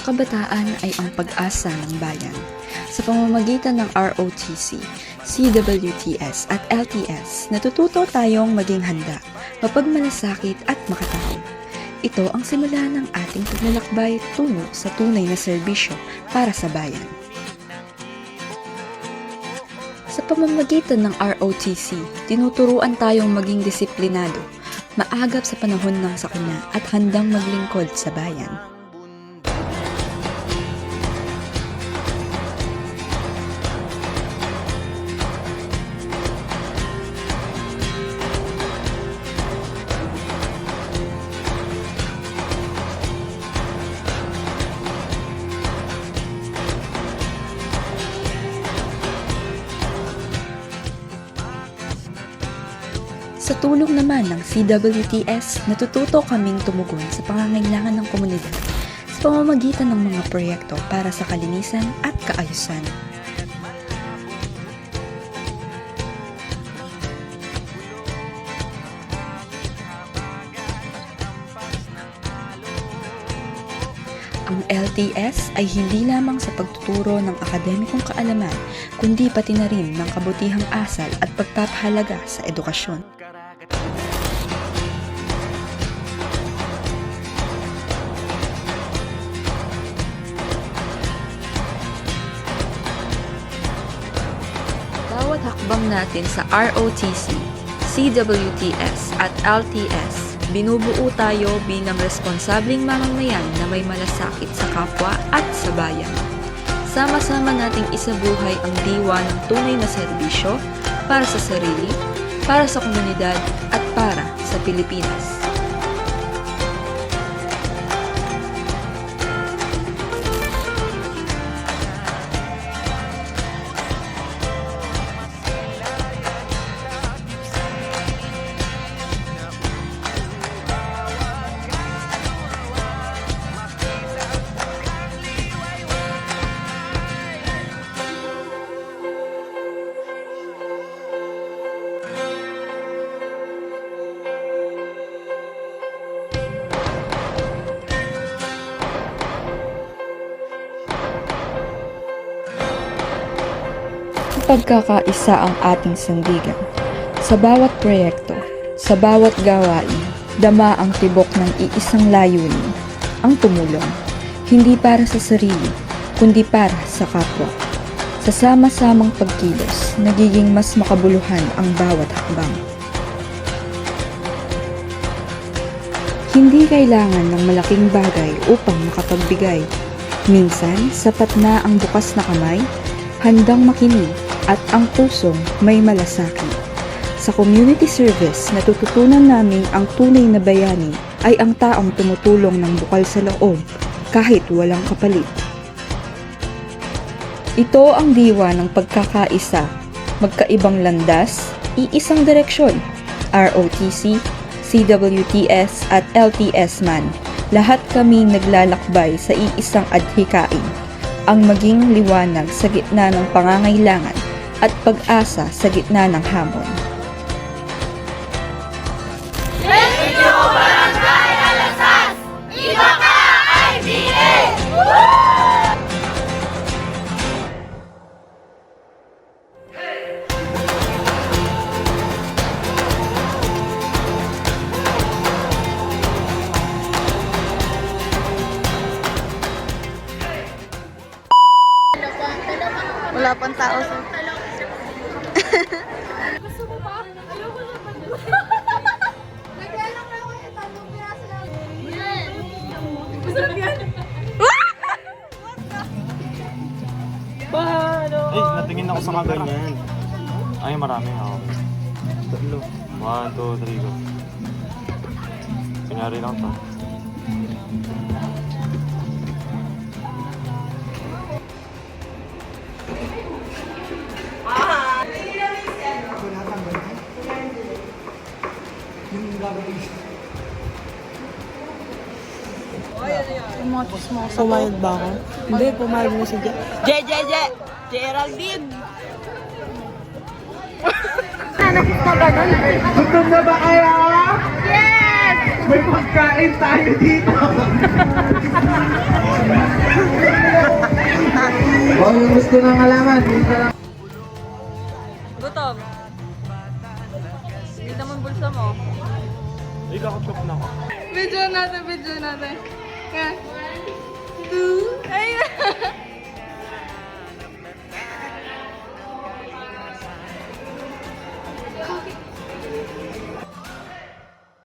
kabataan ay ang pag-asa ng bayan. Sa pamamagitan ng ROTC, CWTS at LTS, natututo tayong maging handa, mapagmalasakit at makatao. Ito ang simula ng ating paglalakbay tungo sa tunay na serbisyo para sa bayan. Sa pamamagitan ng ROTC, tinuturuan tayong maging disiplinado, maagap sa panahon ng sakuna at handang maglingkod sa bayan. Sa tulong naman ng CWTS, natututo kaming tumugon sa pangangailangan ng komunidad sa pamamagitan ng mga proyekto para sa kalinisan at kaayusan. Ang LTS ay hindi lamang sa pagtuturo ng akademikong kaalaman, kundi pati na rin ng kabutihang asal at pagpapahalaga sa edukasyon. Bawat hakbang natin sa ROTC, CWTS at LTS, binubuo tayo bilang responsableng mamamayan na may malasakit sa kapwa at sa bayan. Sama-sama nating isabuhay ang diwa ng tunay na serbisyo para sa sarili, para sa komunidad at para sa Pilipinas. Pagkakaisa ang ating sandigan. Sa bawat proyekto, sa bawat gawain, dama ang tibok ng iisang layunin, ang tumulong, hindi para sa sarili, kundi para sa kapwa. Sa sama-samang pagkilos, nagiging mas makabuluhan ang bawat hakbang. Hindi kailangan ng malaking bagay upang makapagbigay. Minsan, sapat na ang bukas na kamay, handang makinig, at ang pusong may malasakit. Sa community service, natututunan namin ang tunay na bayani ay ang taong tumutulong ng bukal sa loob kahit walang kapalit. Ito ang diwa ng pagkakaisa, magkaibang landas, iisang direksyon, ROTC, CWTS at LTS man. Lahat kaming naglalakbay sa iisang adhikain, ang maging liwanag sa gitna ng pangangailangan at pag-asa sa gitna ng hamon. Rescue Barangay Alasas! Iba ka, IBA! Wala pang tao sa... Gusto mo ba? Ayoko na pa. Nagkailang na ako yung tatlong piraso lang. Yan! Masarap yan! Paano? Ay, natingin ako sa camera niyan. Ay, marami ako. Tatlo. 1, 2, 3, go. Kunyari lang to. Pumayag ba ako? Hindi, pumayag mo si Geraldine! Gutom na ba kayo? Yes! May pagkain tayo dito! O, yung gusto ng alaman, dito lang. Gutom. Kita mo yung bulsa mo. Ay, kakapkap na ako. Video natin. Yan.